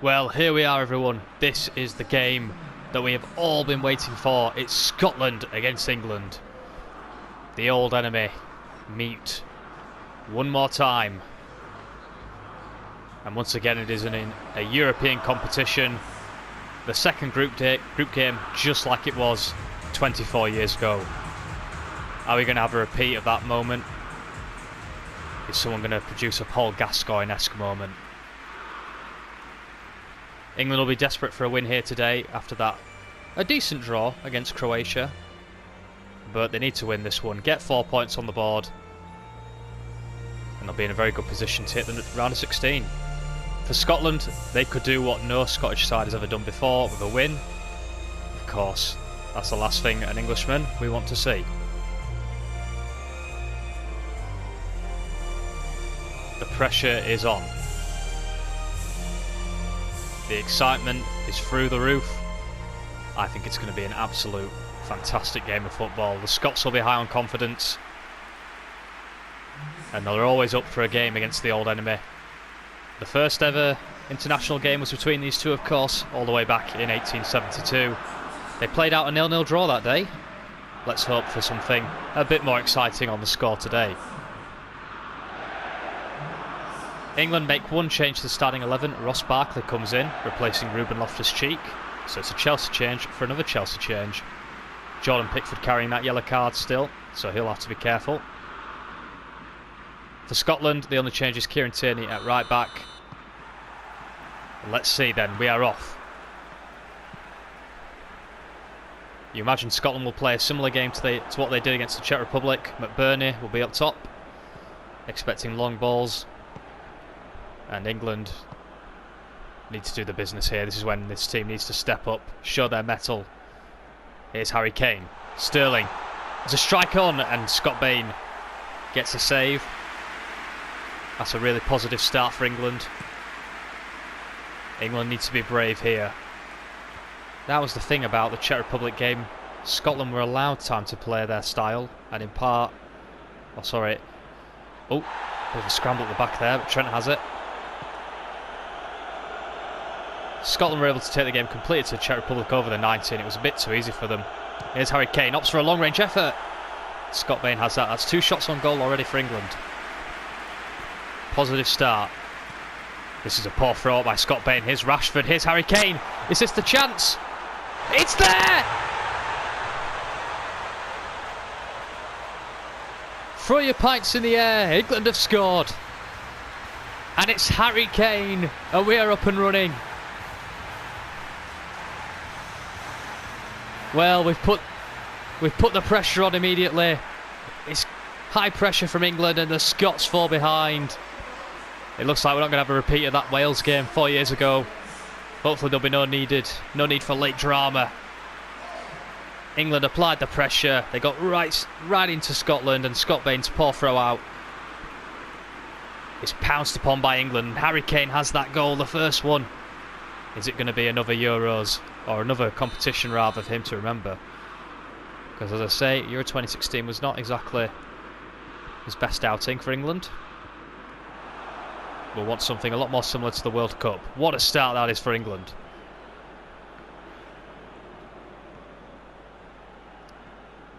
Well, here we are, everyone. This is the game that we have all been waiting for. It's Scotland against England. The old enemy meet one more time. And once again, it is in a European competition. The second group game, just like it was 24 years ago. Are we going to have a repeat of that moment? Is someone going to produce a Paul Gascoigne-esque moment? England will be desperate for a win here today after that. A decent draw against Croatia. But they need to win this one. Get 4 points on the board. And they'll be in a very good position to hit the round of 16. For Scotland, they could do what no Scottish side has ever done before with a win. Of course, that's the last thing an Englishman we want to see. The pressure is on. The excitement is through the roof. I think it's going to be an absolute fantastic game of football. The Scots will be high on confidence. And they're always up for a game against the old enemy. The first ever international game was between these two, of course, all the way back in 1872. They played out a 0-0 draw that day. Let's hope for something a bit more exciting on the score today. England make one change to the starting 11. Ross Barkley comes in, replacing Ruben Loftus-Cheek. So it's a Chelsea change for another Chelsea change. Jordan Pickford carrying that yellow card still, so he'll have to be careful. For Scotland, the only change is Kieran Tierney at right back. Let's see then, we are off. You imagine Scotland will play a similar game to what they did against the Czech Republic. McBurney will be up top, expecting long balls. And England need to do the business here. This is when this team needs to step up, show their mettle. Here's Harry Kane. Sterling. There's a strike on, and Scott Bain gets a save. That's a really positive start for England. England needs to be brave here. That was the thing about the Czech Republic game. Scotland were allowed time to play their style, and in part... Oh, sorry. Oh, bit of a scramble at the back there, but Trent has it. Scotland were able to take the game completely to the Czech Republic over the 90, and it was a bit too easy for them. Here's Harry Kane, opts for a long-range effort. Scott Bain has that. That's 2 shots on goal already for England. Positive start. This is a poor throw by Scott Bain. Here's Rashford. Here's Harry Kane. Is this the chance? It's there! Throw your pints in the air. England have scored. And it's Harry Kane. And we are up and running. Well, we've put the pressure on immediately. It's high pressure from England and the Scots fall behind. It looks like we're not going to have a repeat of that Wales game 4 years ago. Hopefully there'll be no need for late drama. England applied the pressure. They got right into Scotland, and Scott Bain's poor throw out is pounced upon by England. Harry Kane has that goal, the first one. Is it going to be another Euros, or another competition rather, for him to remember? Because as I say, Euro 2016 was not exactly his best outing for England. We'll want something a lot more similar to the World Cup. What a start that is for England.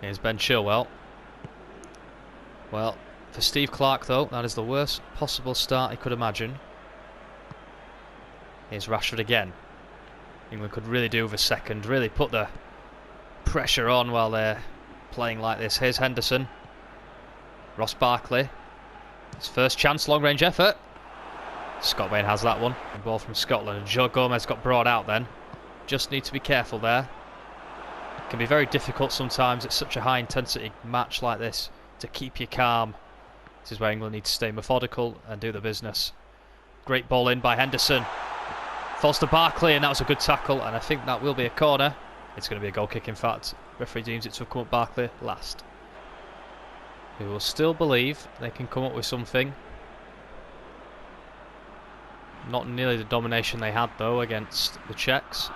Here's Ben Chilwell. Well, for Steve Clarke though, that is the worst possible start he could imagine. Here's Rashford again. England could really do with a second, really put the pressure on while they're playing like this. Here's Henderson. Ross Barkley. His first chance, long range effort. Scott Bain has that one. A ball from Scotland, and Joe Gomez got brought out then. Just need to be careful there. It can be very difficult sometimes. It's such a high intensity match like this to keep you calm. This is where England need to stay methodical and do the business. Great ball in by Henderson. Falls to Barkley, and that was a good tackle, and I think that will be a corner. It's going to be a goal kick, in fact. Referee deems it to have come up Barkley last. We will still believe they can come up with something. Not nearly the domination they had though against the Czechs.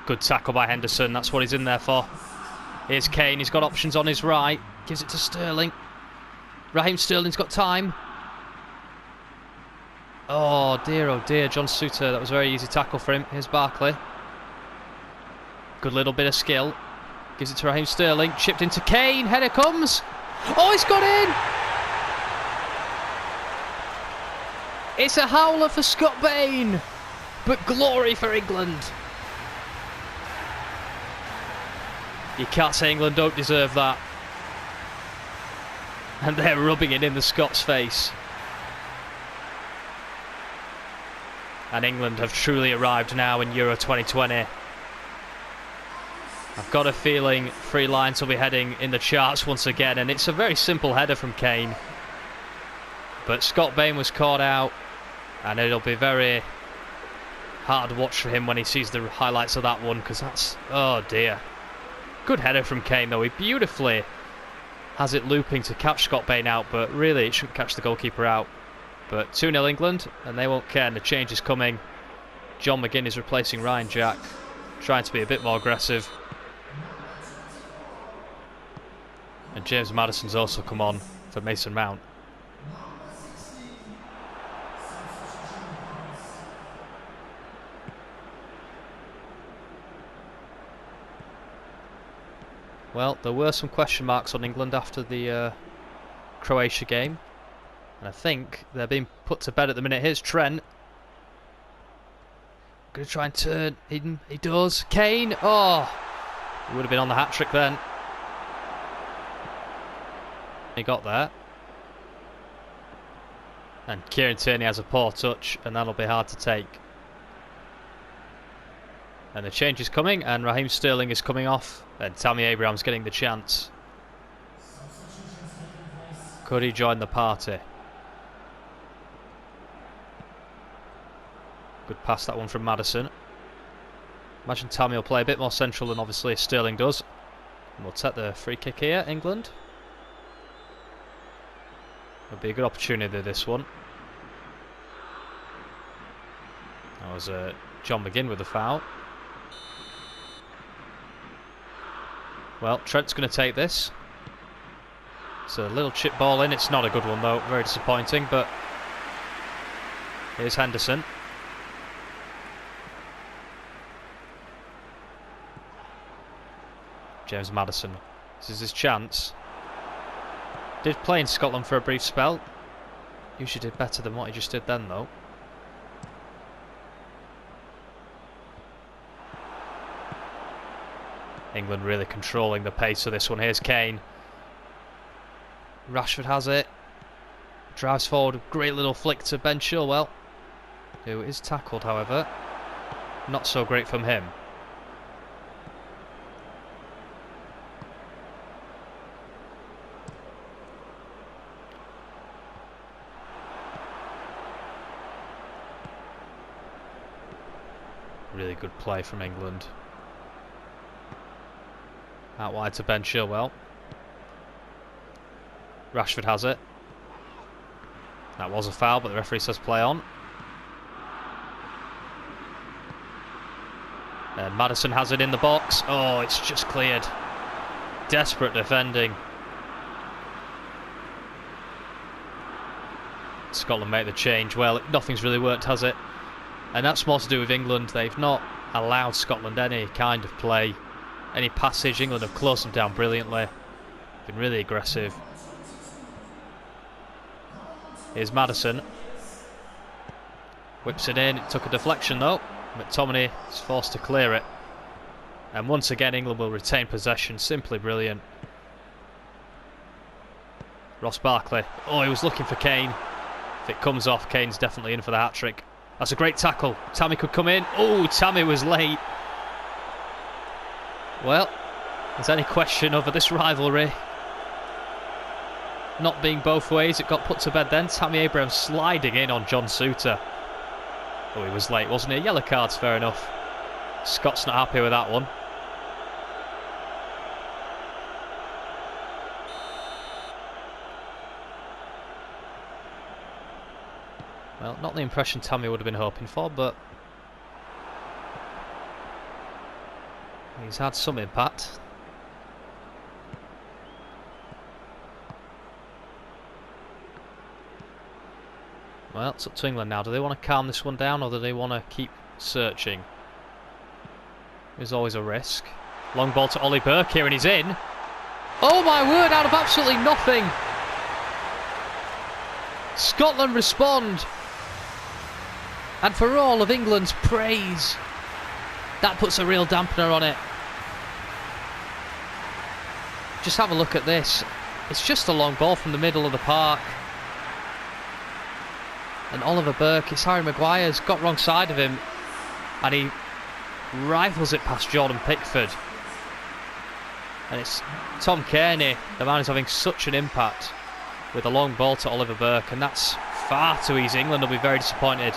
Good tackle by Henderson, that's what he's in there for. Here's Kane, he's got options on his right. Gives it to Sterling. Raheem Sterling's got time. Oh dear, John Suter. That was a very easy tackle for him. Here's Barkley. Good little bit of skill. Gives it to Raheem Sterling. Chipped into Kane. Header comes. Oh, it's got in! It's a howler for Scott Bain. But glory for England. You can't say England don't deserve that. And they're rubbing it in the Scots' face. And England have truly arrived now in Euro 2020. I've got a feeling Three Lions will be heading in the charts once again, and it's a very simple header from Kane. But Scott Bain was caught out, and it'll be very hard to watch for him when he sees the highlights of that one, because that's, oh dear. Good header from Kane though, he beautifully has it looping to catch Scott Bain out, but really it shouldn't catch the goalkeeper out. But 2-0 England, and they won't care, and the change is coming. John McGinn is replacing Ryan Jack, trying to be a bit more aggressive. And James Maddison's also come on for Mason Mount. Well, there were some question marks on England after the Croatia game. And I think they're being put to bed at the minute. Here's Trent. Going to try and turn. He does. Kane. Oh! He would have been on the hat-trick then. He got there. And Kieran Tierney has a poor touch, and that'll be hard to take. And the change is coming, and Raheem Sterling is coming off, and Tammy Abraham's getting the chance. Could he join the party? Good pass, that one from Maddison. Imagine Tammy will play a bit more central than obviously Sterling does. And we'll take the free kick here, England. It'll be a good opportunity, this one. That was John McGinn with the foul. Well, Trent's going to take this. It's a little chip ball in. It's not a good one though. Very disappointing, but here's Henderson. James Maddison. This is his chance. Did play in Scotland for a brief spell. Usually did better than what he just did then though. England really controlling the pace of this one. Here's Kane. Rashford has it. Drives forward. Great little flick to Ben Chilwell, who is tackled however. Not so great from him. Really good play from England. Out wide to Ben Chilwell. Rashford has it. That was a foul, but the referee says play on. And Maddison has it in the box. Oh, it's just cleared. Desperate defending. Scotland make the change. Well, nothing's really worked, has it? And that's more to do with England. They've not allowed Scotland any kind of play, any passage. England have closed them down brilliantly. Been really aggressive. Here's Maddison. Whips it in. It took a deflection though. McTominay is forced to clear it. And once again England will retain possession. Simply brilliant. Ross Barkley. Oh, he was looking for Kane. If it comes off, Kane's definitely in for the hat-trick. That's a great tackle. Tammy could come in. Oh, Tammy was late. Well, there's any question over this rivalry not being both ways. It got put to bed then. Tammy Abraham sliding in on John Suter. Oh, he was late, wasn't he? Yellow card's fair enough. Scott's not happy with that one. Well, not the impression Tammy would have been hoping for, but he's had some impact. Well, Well, it's up to England now. Do they want to calm this one down, or do they want to keep searching? There's always a risk. Long ball to Ollie Burke here, and he's in. Oh my word, out of absolutely nothing. Scotland respond. And for all of England's praise, that puts a real dampener on it. Just have a look at this. It's just a long ball from the middle of the park. And Oliver Burke, it's Harry Maguire's got wrong side of him. And he rifles it past Jordan Pickford. And it's Tom Kearney, the man who's having such an impact, with a long ball to Oliver Burke. And that's far too easy. England will be very disappointed.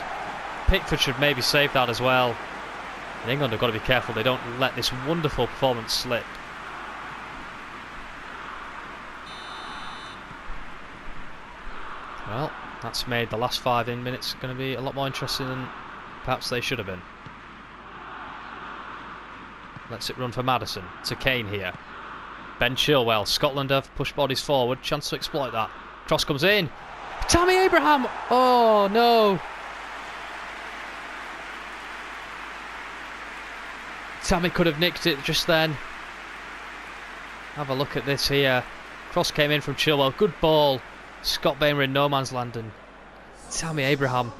Pickford should maybe save that as well. And England have got to be careful they don't let this wonderful performance slip. Well, that's made the last 5 minutes going to be a lot more interesting than perhaps they should have been. Lets it run for Maddison. To Kane here. Ben Chilwell. Scotland have pushed bodies forward. Chance to exploit that. Cross comes in. Tammy Abraham! Oh no! Tammy could have nicked it just then. Have a look at this here. Cross came in from Chilwell. Good ball. Scott Bain were in no man's land, and Tammy Abraham.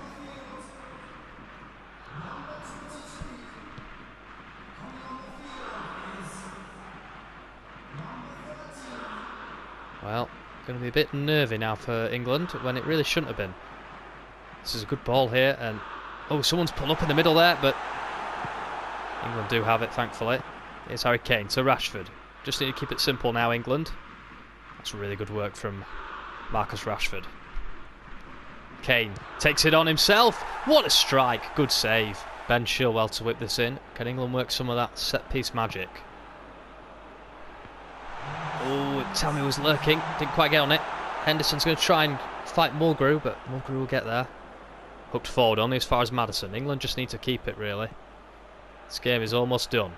Well, going to be a bit nervy now for England when it really shouldn't have been. This is a good ball here, and oh, someone's pulled up in the middle there, but England do have it, thankfully. Here's Harry Kane to Rashford. Just need to keep it simple now, England. That's really good work from Marcus Rashford. Kane takes it on himself. What a strike. Good save. Ben Chilwell to whip this in. Can England work some of that set-piece magic? Oh, Tammy was lurking. Didn't quite get on it. Henderson's going to try and fight Mulgrew, but Mulgrew will get there. Hooked forward only as far as Maddison. England just need to keep it, really. This game is almost done.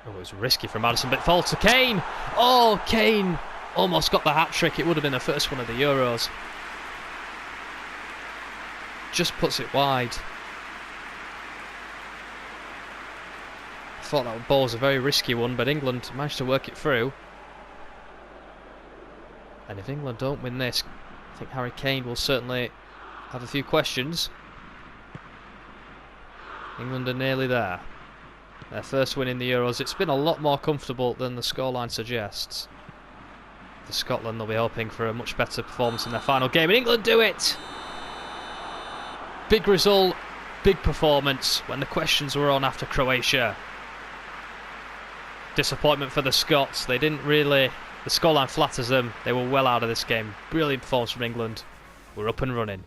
Oh, it was risky for Maddison, but it falls to Kane. Oh, Kane almost got the hat-trick. It would have been the first one of the Euros. Just puts it wide. I thought that ball was a very risky one, but England managed to work it through. And if England don't win this, I think Harry Kane will certainly have a few questions. England are nearly there. Their first win in the Euros. It's been a lot more comfortable than the scoreline suggests. For Scotland, they'll be hoping for a much better performance in their final game, and England do it! Big result, big performance when the questions were on after Croatia. Disappointment for the Scots. They didn't really... The scoreline flatters them. They were well out of this game. Brilliant performance from England. We're up and running.